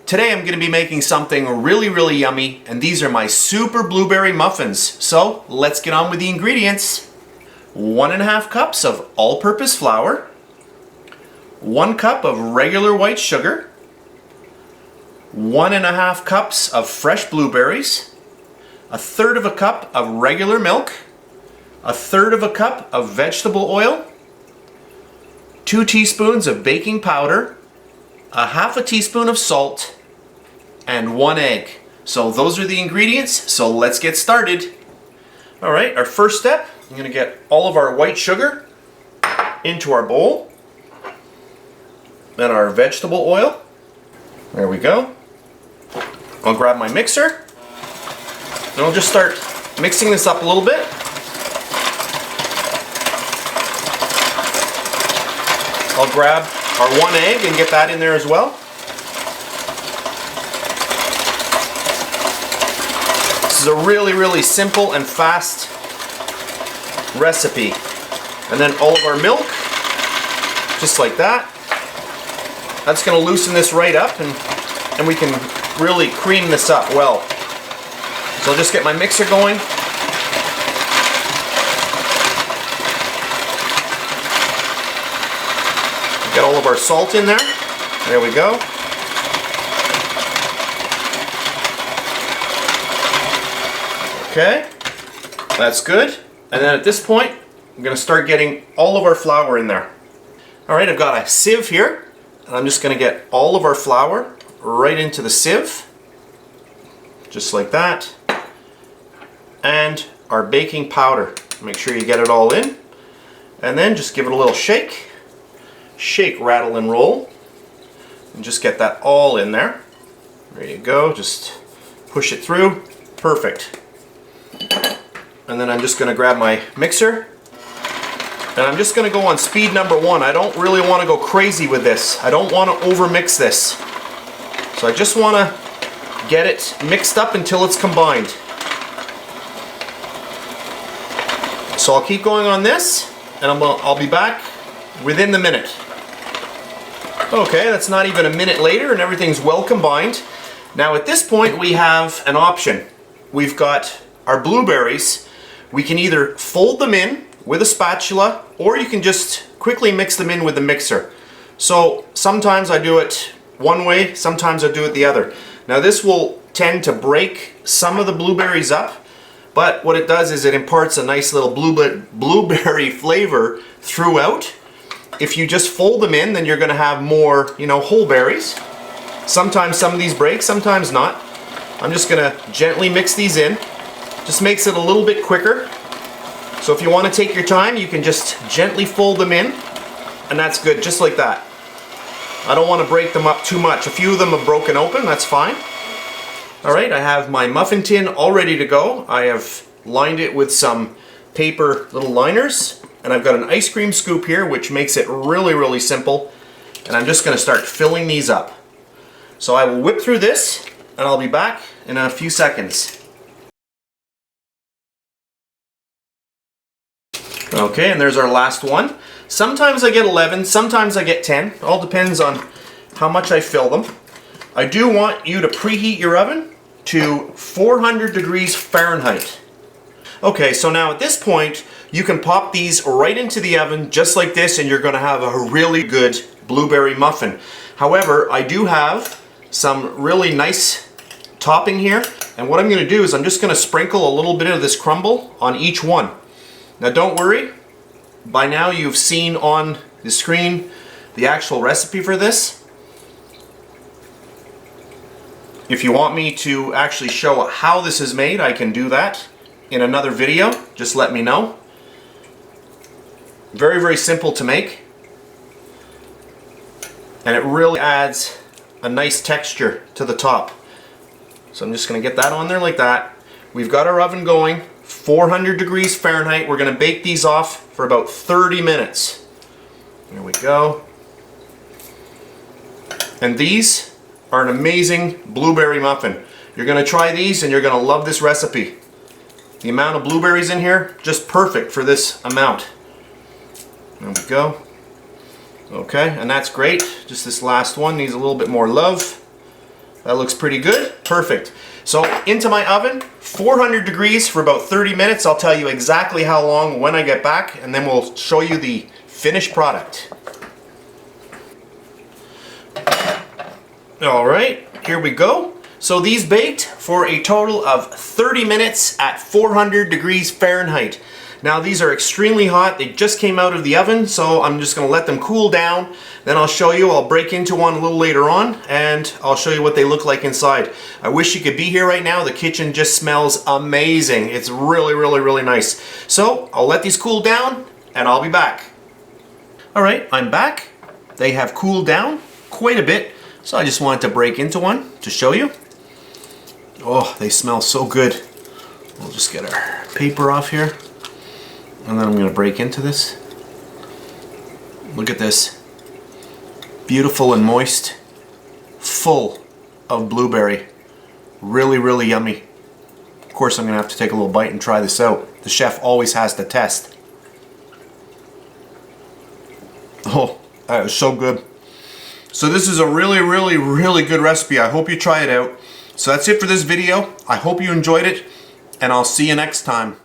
Today I'm going to be making something really yummy, and these are my super blueberry muffins. So let's get on with the ingredients. 1.5 cups of all-purpose flour, 1 cup of regular white sugar, 1.5 cups of fresh blueberries, 1/3 cup of regular milk, 1/3 cup of vegetable oil, 2 teaspoons of baking powder, 1/2 teaspoon of salt, and 1 egg. So those are the ingredients, so let's get started. Alright, our first step, I'm going to get all of our white sugar into our bowl. Then our vegetable oil. There we go. I'll grab my mixer. And I'll just start mixing this up a little bit. I'll grab our 1 egg and get that in there as well. This is a really simple and fast recipe. And then all of our milk, just like that. That's going to loosen this right up, and we can really cream this up well. So I'll just get my mixer going. Get all of our salt in there. There we go. Okay, that's good. And then at this point, I'm going to start getting all of our flour in there. Alright, I've got a sieve here, and I'm just going to get all of our flour right into the sieve. Just like that. And our baking powder. Make sure you get it all in. And then just give it a little shake. Shake, rattle, and roll. And just get that all in there. There you go. Just push it through. Perfect. And then I'm just going to grab my mixer. And I'm just going to go on speed number 1. I don't really want to go crazy with this. I don't want to overmix this. So I just want to get it mixed up until it's combined. So I'll keep going on this, and I'll be back within the minute. Okay, that's not even a minute later, and everything's well combined. Now at this point we have an option. We've got our blueberries. We can either fold them in with a spatula, or you can just quickly mix them in with the mixer. So sometimes I do it one way, sometimes I do it the other. Now this will tend to break some of the blueberries up, but what it does is it imparts a nice little blueberry flavor throughout. If you just fold them in, then you're going to have more, whole berries. Sometimes some of these break, sometimes not. I'm just going to gently mix these in. Just makes it a little bit quicker. So if you want to take your time, you can just gently fold them in, and that's good, just like that. I don't want to break them up too much. A few of them have broken open, that's fine. Alright, I have my muffin tin all ready to go. I have lined it with some paper little liners, and I've got an ice cream scoop here, which makes it really simple. And I'm just going to start filling these up. So I will whip through this, and I'll be back in a few seconds. Okay, and there's our last one. Sometimes I get 11, sometimes I get 10. It all depends on how much I fill them. I do want you to preheat your oven to 400 degrees Fahrenheit. Okay, so now at this point, you can pop these right into the oven just like this, and you're going to have a really good blueberry muffin. However, I do have some really nice topping here, and what I'm going to do is I'm just going to sprinkle a little bit of this crumble on each one. Now don't worry, by now you've seen on the screen the actual recipe for this. If you want me to actually show how this is made, I can do that in another video. Just let me know. Very simple to make. And it really adds a nice texture to the top. So I'm just going to get that on there like that. We've got our oven going. 400 degrees Fahrenheit. We're going to bake these off for about 30 minutes. There we go. And these are an amazing blueberry muffin. You're going to try these and you're going to love this recipe. The amount of blueberries in here, just perfect for this amount. There we go. Okay, and that's great. Just this last one needs a little bit more love. That looks pretty good. Perfect. So into my oven, 400 degrees for about 30 minutes. I'll tell you exactly how long when I get back, and then we'll show you the finished product. All right, here we go. So these baked for a total of 30 minutes at 400 degrees Fahrenheit. Now these are extremely hot. They just came out of the oven, so I'm just gonna let them cool down. Then I'll show you, I'll break into one a little later on, and I'll show you what they look like inside. I wish you could be here right now. The kitchen just smells amazing. It's really, really, really nice. So I'll let these cool down, and I'll be back. All right, I'm back. They have cooled down quite a bit, so I just wanted to break into one to show you. Oh, they smell so good. We'll just get our paper off here. And then I'm going to break into this. Look at this. Beautiful and moist. Full of blueberry. Really, really yummy. Of course, I'm going to have to take a little bite and try this out. The chef always has to test. Oh, that is so good. So this is a really, really, really good recipe. I hope you try it out. So that's it for this video. I hope you enjoyed it, and I'll see you next time.